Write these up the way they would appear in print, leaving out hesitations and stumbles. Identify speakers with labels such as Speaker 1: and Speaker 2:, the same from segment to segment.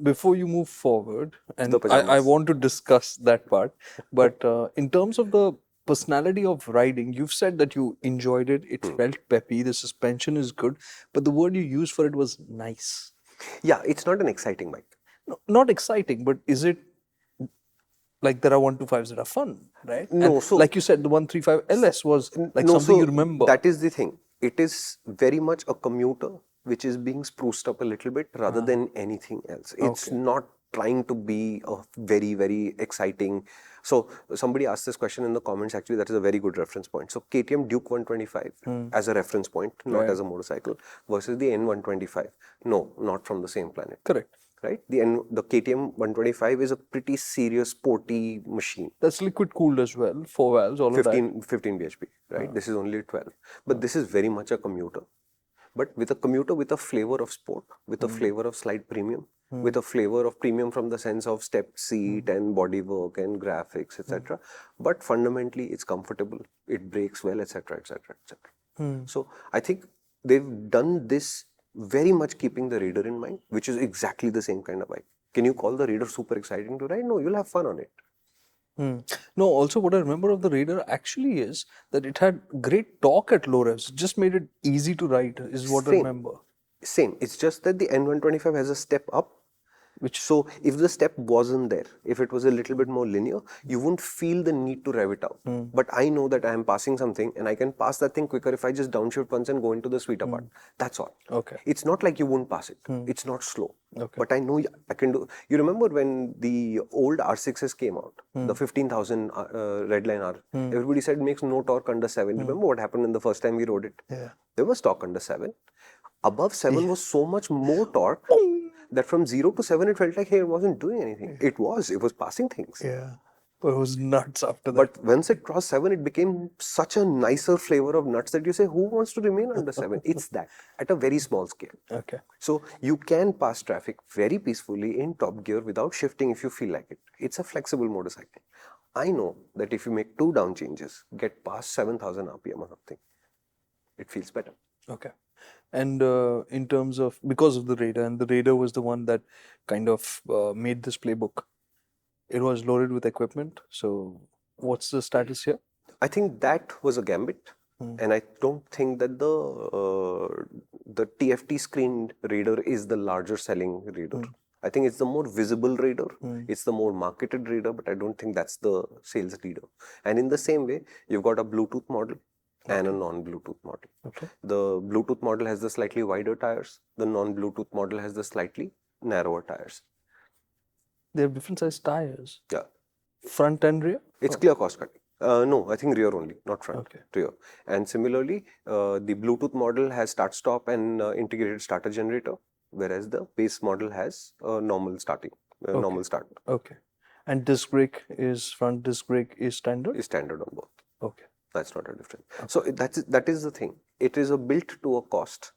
Speaker 1: before you move forward, and
Speaker 2: The pajamas.
Speaker 1: I want to discuss that part, but in terms of the personality of riding, you've said that you enjoyed it, it felt peppy, the suspension is good, but the word you used for it was nice.
Speaker 2: Yeah, it's not an exciting bike.
Speaker 1: No, not exciting, but is it like there are 125s that are fun, right?
Speaker 2: No,
Speaker 1: And
Speaker 2: so-
Speaker 1: like you said, the 135 LS was like
Speaker 2: No,
Speaker 1: something
Speaker 2: so
Speaker 1: you remember.
Speaker 2: That is the thing. It is very much a commuter which is being spruced up a little bit rather than anything else. It's
Speaker 1: Okay.
Speaker 2: not trying to be a very, very exciting. So somebody asked this question in the comments. Actually, that is a very good reference point. So KTM Duke 125 as a reference point, not
Speaker 1: Right.
Speaker 2: as a motorcycle, versus the N125. No, not from the same planet.
Speaker 1: Correct.
Speaker 2: Right? The KTM 125 is a pretty serious sporty machine.
Speaker 1: That's liquid cooled as well, 4 valves, all of that.
Speaker 2: 15 bhp, right? This is only 12. But this is very much a commuter. But with a commuter with a flavor of sport, with a flavor of slight premium, with a flavor of premium from the sense of stepped seat and bodywork and graphics, etc. But fundamentally, it's comfortable, it brakes well, etc., etc., etc. So I think they've done this very much keeping the Raider in mind, which is exactly the same kind of bike. Can you call the Raider super exciting to ride? No, you'll have fun on it.
Speaker 1: No, also what I remember of the Raider actually is that it had great torque at low revs. It just made it easy to ride, is what I
Speaker 2: Same.
Speaker 1: remember.
Speaker 2: Same. It's just that the N125 has a step up.
Speaker 1: Which
Speaker 2: So if the step wasn't there, if it was a little bit more linear, you wouldn't feel the need to rev it out. But I know that I am passing something and I can pass that thing quicker if I just downshift once and go into the sweeter part. That's all.
Speaker 1: Okay.
Speaker 2: It's not like you won't pass it. It's not slow.
Speaker 1: Okay.
Speaker 2: But I know I can do. You remember when the old R6s came out, the 15,000 Redline R? Everybody said makes no torque under 7. Remember what happened in the first time we rode it?
Speaker 1: Yeah.
Speaker 2: There was torque under 7. Above 7 was so much more torque that from 0 to 7 it felt like, hey, it wasn't doing anything. It was passing things.
Speaker 1: Yeah. But it was nuts after that.
Speaker 2: But once it crossed 7, it became such a nicer flavor of nuts that you say, who wants to remain under 7? It's that, at a very small scale.
Speaker 1: Okay.
Speaker 2: So you can pass traffic very peacefully in top gear without shifting if you feel like it. It's a flexible motorcycle. I know that if you make 2 down changes, get past 7,000 RPM or something, it feels better.
Speaker 1: Okay. And in terms of, because of the Raider, and the Raider was the one that kind of made this playbook, it was loaded with equipment. So what's the status here?
Speaker 2: I think that was a gambit. And I don't think that the TFT screened Raider is the larger selling Raider. I think it's the more visible Raider. It's the more marketed Raider, but I don't think that's the sales leader. And in the same way, you've got a Bluetooth model and a non-Bluetooth model.
Speaker 1: Okay.
Speaker 2: The Bluetooth model has the slightly wider tires. The non-Bluetooth model has the slightly narrower tires.
Speaker 1: They have different size tires.
Speaker 2: Yeah.
Speaker 1: Front and rear?
Speaker 2: It's clear cost cutting. No, I think rear only, not front.
Speaker 1: Okay.
Speaker 2: Rear. And similarly, the Bluetooth model has start-stop and integrated starter generator, whereas the base model has a normal starting, normal start.
Speaker 1: Okay. And disc brake is, front disc brake is standard?
Speaker 2: Is standard on both.
Speaker 1: Okay.
Speaker 2: That's not a difference. So that is the thing. It is built to a cost.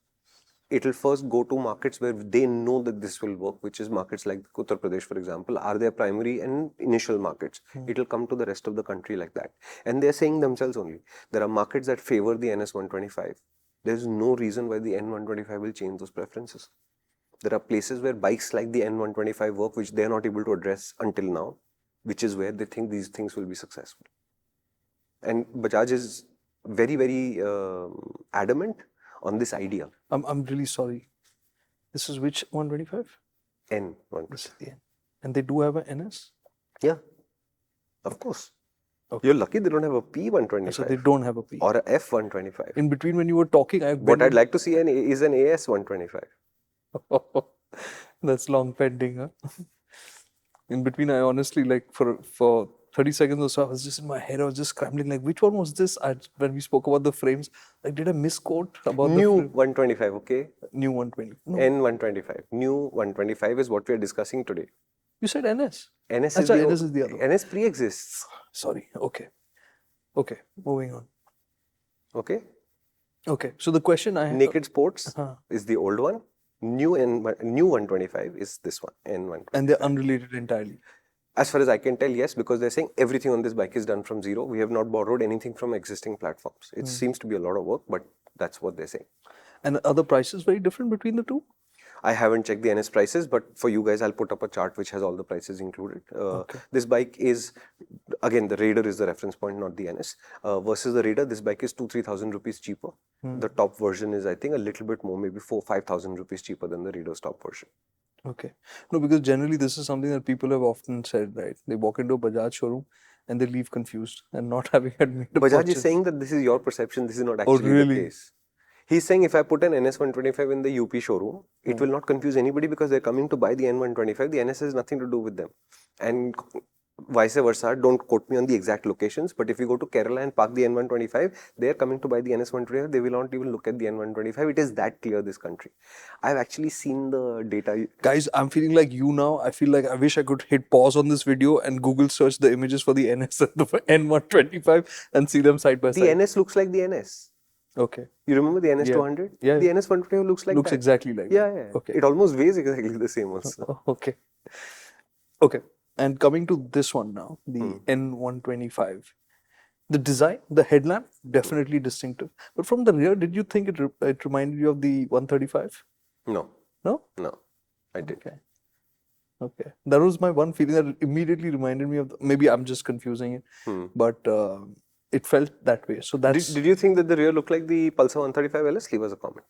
Speaker 2: It will first go to markets where they know that this will work, which is markets like Uttar Pradesh, for example, are their primary and initial markets. It will come to the rest of the country like that. And they're saying themselves only. There are markets that favor the NS125. There's no reason why the N125 will change those preferences. There are places where bikes like the N125 work, which they're not able to address until now, which is where they think these things will be successful. And Bajaj is very, very adamant on this idea.
Speaker 1: I'm really sorry. This is which 125?
Speaker 2: N125.
Speaker 1: This is the N. And they do have an NS?
Speaker 2: Yeah, of course.
Speaker 1: Okay.
Speaker 2: You're lucky they don't have a P125.
Speaker 1: So they don't have a P.
Speaker 2: Or a F125.
Speaker 1: In between when you were talking,
Speaker 2: What I'd like to see is an AS125.
Speaker 1: That's long pending, huh? In between, I honestly, like, for 30 seconds or so, I was just in my head, I was just scrambling, like, which one was this? When we spoke about the frames, like, did I misquote about
Speaker 2: New
Speaker 1: the
Speaker 2: 125, okay?
Speaker 1: New 120. No.
Speaker 2: N125. New 125 is what we are discussing today.
Speaker 1: You said NS?
Speaker 2: NS
Speaker 1: is the other one.
Speaker 2: NS pre-exists.
Speaker 1: Sorry. Okay. Okay. Moving on.
Speaker 2: Okay.
Speaker 1: Okay. So the question I have...
Speaker 2: Naked Sports is the old one. New 125 is this one, N125.
Speaker 1: And they're unrelated entirely.
Speaker 2: As far as I can tell, yes, because they're saying everything on this bike is done from zero. We have not borrowed anything from existing platforms. It seems to be a lot of work, but that's what they're saying.
Speaker 1: And are the prices very different between the two?
Speaker 2: I haven't checked the NS prices, but for you guys, I'll put up a chart which has all the prices included.
Speaker 1: Okay.
Speaker 2: This bike is, again, the Raider is the reference point, not the NS. Versus the Raider, this bike is 2,000-3,000 rupees cheaper. The top version is, I think, a little bit more, maybe 4,000-5,000 rupees cheaper than the Raider's top version.
Speaker 1: Okay. No, because generally this is something that people have often said, right? They walk into a Bajaj showroom and they leave confused and not having had made a
Speaker 2: Bajaj
Speaker 1: purchase.
Speaker 2: is saying that this is your perception, this is not actually
Speaker 1: really?
Speaker 2: the case. He's saying if I put an NS125 in the UP showroom, it will not confuse anybody because they're coming to buy the N125. The NS has nothing to do with them. And vice versa, don't quote me on the exact locations, but if you go to Kerala and park the N125, they're coming to buy the NS125. They will not even look at the N125. It is that clear, this country. I've actually seen the data.
Speaker 1: Guys, I'm feeling like you now. I feel like I wish I could hit pause on this video and Google search the images for the NS and the N125 and see them side by side.
Speaker 2: The NS looks like the NS.
Speaker 1: Okay.
Speaker 2: You remember the NS200?
Speaker 1: Yeah.
Speaker 2: The NS125 looks like
Speaker 1: Looks
Speaker 2: that.
Speaker 1: exactly like
Speaker 2: Yeah,
Speaker 1: that.
Speaker 2: yeah.
Speaker 1: Okay.
Speaker 2: It almost weighs exactly the same also.
Speaker 1: Okay. Okay. And coming to this one now, the N125. The design, the headlamp, definitely distinctive. But from the rear, did you think it reminded you of the 135?
Speaker 2: No.
Speaker 1: No?
Speaker 2: No. I did.
Speaker 1: Okay. Okay. That was my one feeling that immediately reminded me of, maybe I'm just confusing it, but it felt that way. So that's...
Speaker 2: Did you think that the rear looked like the Pulsar 135 LS? Leave us a comment.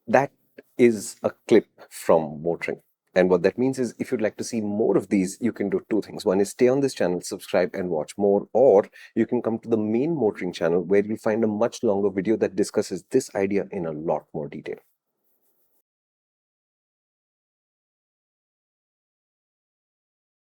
Speaker 2: That is a clip from MotorInc. And what that means is if you'd like to see more of these, you can do two things. One is stay on this channel, subscribe and watch more, or you can come to the main MotorInc channel where you'll find a much longer video that discusses this idea in a lot more detail.